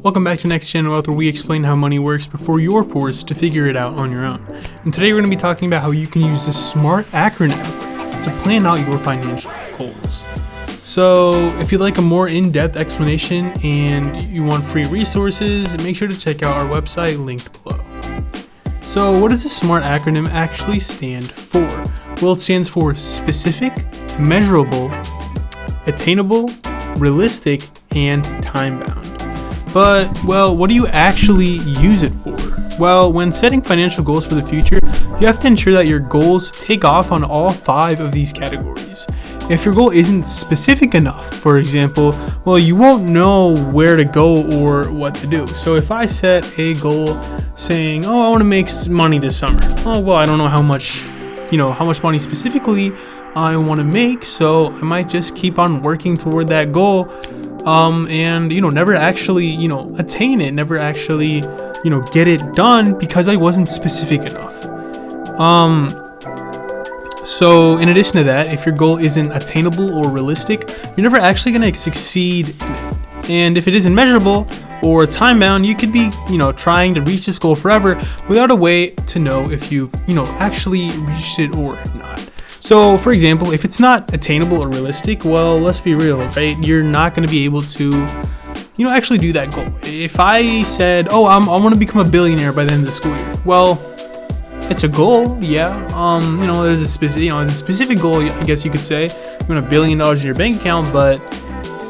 Welcome back to Next Gen Wealth, where we explain how money works before you're forced to figure it out on your own. And today we're going to be talking about how you can use the SMART acronym to plan out your financial goals. So if you'd like a more in-depth explanation and you want free resources, make sure to check out our website linked below. So what does the SMART acronym actually stand for? Well, it stands for specific, measurable, attainable, realistic, and time-bound. But, well, what do you actually use it for? Well, when setting financial goals for the future, you have to ensure that your goals take off on all 5 of these categories. If your goal isn't specific enough, for example, well, you won't know where to go or what to do. So if I set a goal saying, I want to make money this summer. Oh, well, I don't know how much money specifically I want to make, so I might just keep on working toward that goal and never actually attain it, never actually get it done because I wasn't specific enough. So in addition to that, if your goal isn't attainable or realistic, you're never actually going to succeed in it. And if it isn't measurable or time bound, you could be trying to reach this goal forever without a way to know if you've actually reached it or not. So, for example, if it's not attainable or realistic, well, let's be real, right? You're not going to be able to, actually do that goal. If I said, I want to become a billionaire by the end of the school year, well, it's a goal, yeah. There's a specific goal, I guess you could say. You want $1 billion in your bank account, but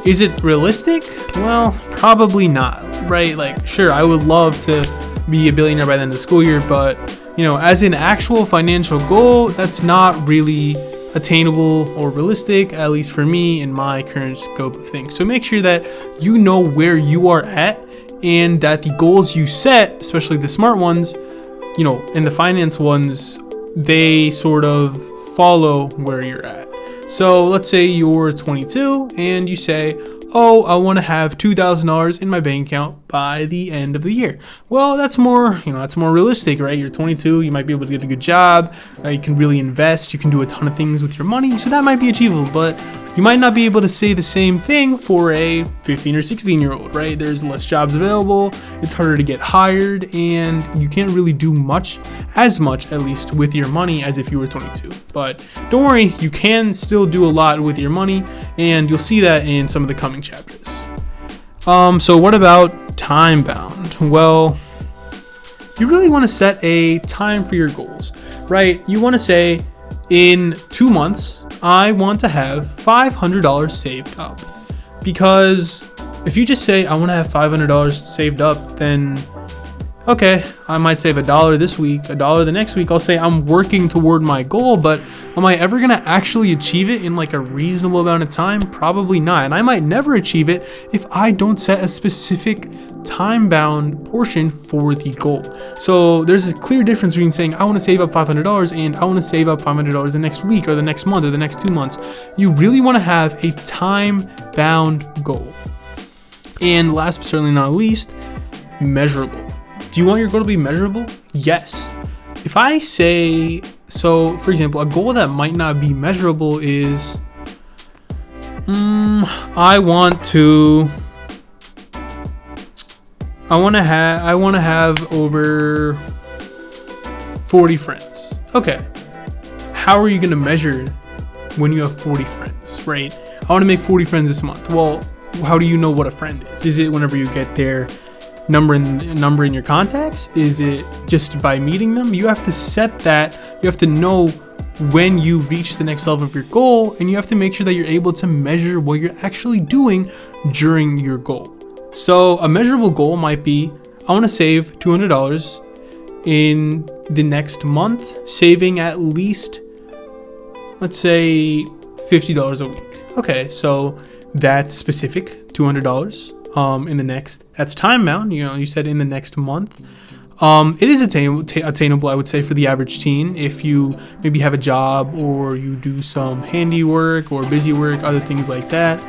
is it realistic? Well, probably not, right? Like, sure, I would love to be a billionaire by the end of the school year, but as an actual financial goal, that's not really attainable or realistic, at least for me in my current scope of things. So make sure that you know where you are at and that the goals you set, especially the SMART ones, and the finance ones, they sort of follow where you're at. So let's say you're 22 and you say, I want to have $2,000 in my bank account by the end of the year. Well, that's more realistic, right? You're 22, you might be able to get a good job, you can really invest, you can do a ton of things with your money, so that might be achievable, but you might not be able to say the same thing for a 15 or 16-year-old, right? There's less jobs available, it's harder to get hired, and you can't really do as much at least with your money as if you were 22. But don't worry, you can still do a lot with your money, and you'll see that in some of the coming chapters. So what about time bound? Well, you really want to set a time for your goals, right? You want to say, in 2 months, I want to have $500 saved up. Because if you just say, I want to have $500 saved up, then okay, I might save $1 this week, $1 the next week. I'll say I'm working toward my goal, but am I ever going to actually achieve it in like a reasonable amount of time? Probably not. And I might never achieve it if I don't set a specific time-bound portion for the goal. So there's a clear difference between saying I want to save up $500 and I want to save up $500 the next week or the next month or the next 2 months. You really want to have a time-bound goal. And last but certainly not least, measurable. Do you want your goal to be measurable? Yes. If I say, so for example, a goal that might not be measurable is, I want to have over 40 friends. Okay. How are you going to measure when you have 40 friends, right? I want to make 40 friends this month. Well, how do you know what a friend is? Is it whenever you get their number in your contacts? Is it just by meeting them? You have to set that. You have to know when you reach the next level of your goal, and you have to make sure that you're able to measure what you're actually doing during your goal. So a measurable goal might be, I want to save $200 in the next month, saving at least, let's say, $50 a week. Okay, so that's specific, $200. That's time bound, you said in the next month. It is attainable, I would say, for the average teen. If you maybe have a job or you do some handiwork or busy work, other things like that.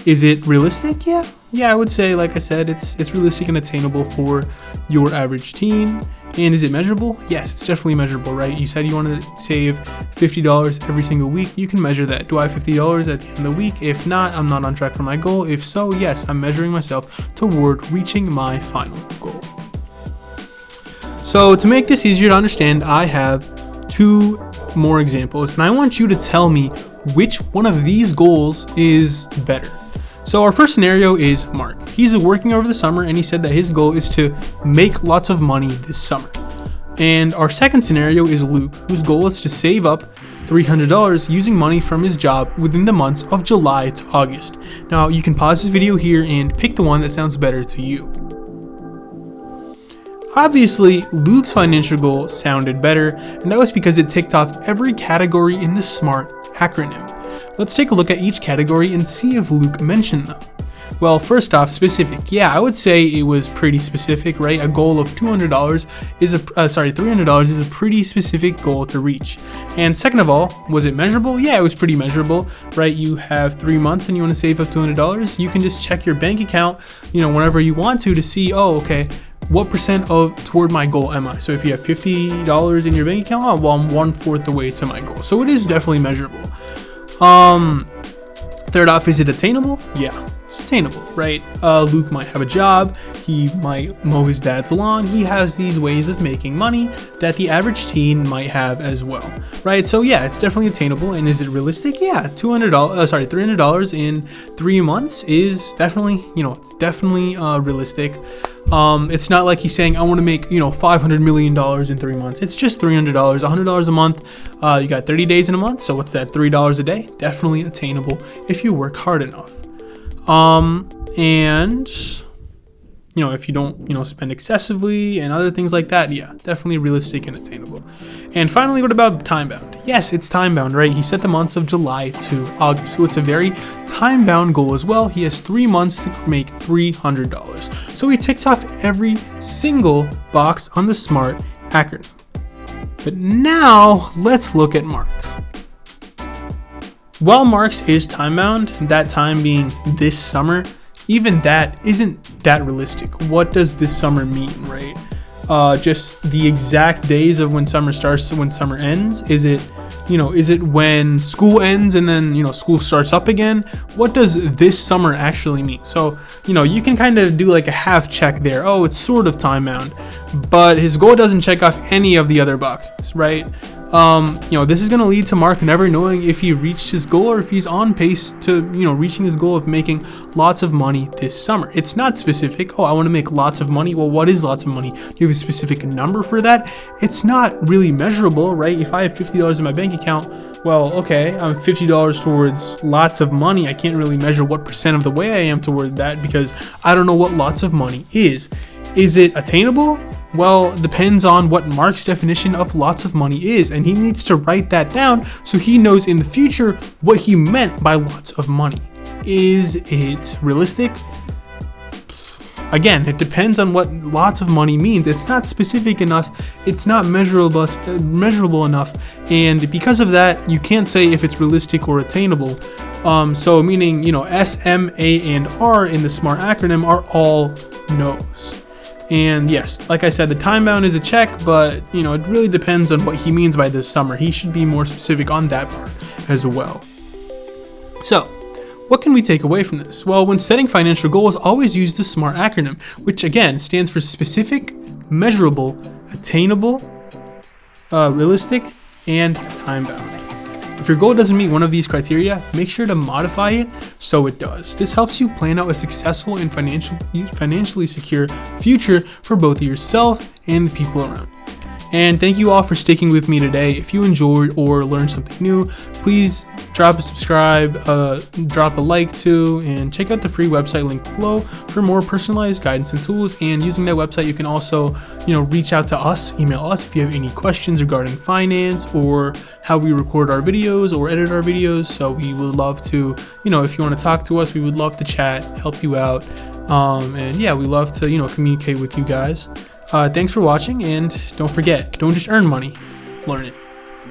Is it realistic? Yeah, I would say, like I said, it's realistic and attainable for your average teen. And is it measurable? Yes, it's definitely measurable, right? You said you want to save $50 every single week. You can measure that. Do I have $50 at the end of the week? If not, I'm not on track for my goal. If so, yes, I'm measuring myself toward reaching my final goal. So to make this easier to understand, I have 2 more examples, and I want you to tell me which one of these goals is better. So our first scenario is Mark. He's working over the summer, and he said that his goal is to make lots of money this summer. And our second scenario is Luke, whose goal is to save up $300 using money from his job within the months of July to August. Now you can pause this video here and pick the one that sounds better to you. Obviously, Luke's financial goal sounded better, and that was because it ticked off every category in the SMART acronym. Let's take a look at each category and see if Luke mentioned them. Well, first off, specific. Yeah, I would say it was pretty specific, right? A goal of $300 is a pretty specific goal to reach. And second of all, was it measurable? Yeah, it was pretty measurable, right? You have 3 months and you want to save up $200. You can just check your bank account, whenever you want to see, oh, okay, what percent toward my goal am I? So if you have $50 in your bank account, oh, well, I'm 1/4 the way to my goal. So it is definitely measurable. Third off, is it attainable? Yeah, it's attainable, right? Luke might have a job. He might mow his dad's lawn. He has these ways of making money that the average teen might have as well, right? So yeah, it's definitely attainable. And is it realistic? Yeah, $300 in 3 months is definitely, it's definitely realistic. It's not like he's saying I want to make $500 million in 3 months. It's just $300, $100 a month. You got 30 days in a month, so what's that? $3 a day. Definitely attainable if you work hard enough. And if you don't spend excessively and other things like that, yeah, definitely realistic and attainable. And finally, what about time bound? Yes, it's time bound, right? He set the months of July to August, so it's a very time bound goal as well. He has 3 months to make $300. So he ticks off every single box on the SMART acronym. But now let's look at Mark. While Mark's is time bound, that time being this summer, even that isn't that realistic. What does this summer mean, right? Just the exact days of when summer starts to when summer ends? Is it when school ends and then, school starts up again? What does this summer actually mean? So, you can kind of do like a half check there. Oh, it's sort of time bound, but his goal doesn't check off any of the other boxes, right? This is going to lead to Mark never knowing if he reached his goal or if he's on pace to, reaching his goal of making lots of money this summer. It's not specific. Oh, I want to make lots of money. Well, what is lots of money? Do you have a specific number for that? It's not really measurable, right? If I have $50 in my bank account, well, okay, I'm $50 towards lots of money. I can't really measure what percent of the way I am toward that because I don't know what lots of money is. Is it attainable? Well, depends on what Mark's definition of lots of money is, and he needs to write that down so he knows in the future what he meant by lots of money. Is it realistic? Again, it depends on what lots of money means. It's not specific enough, it's not measurable enough, and because of that, you can't say if it's realistic or attainable. So meaning, S, M, A, and R in the SMART acronym are all no's. And yes, like I said, the time bound is a check, but it really depends on what he means by this summer. He should be more specific on that part as well. So, what can we take away from this? Well, when setting financial goals, always use the SMART acronym, which again stands for specific, measurable, attainable, realistic, and time bound. If your goal doesn't meet one of these criteria, make sure to modify it so it does. This helps you plan out a successful and financially secure future for both yourself and the people around you. And thank you all for sticking with me today. If you enjoyed or learned something new, please drop a subscribe, drop a like too, and check out the free website link below for more personalized guidance and tools. And using that website, you can also, reach out to us, email us if you have any questions regarding finance or how we record our videos or edit our videos. So we would love to, if you want to talk to us, we would love to chat, help you out. And yeah, we love to, communicate with you guys. Thanks for watching, and don't forget, don't just earn money, learn it.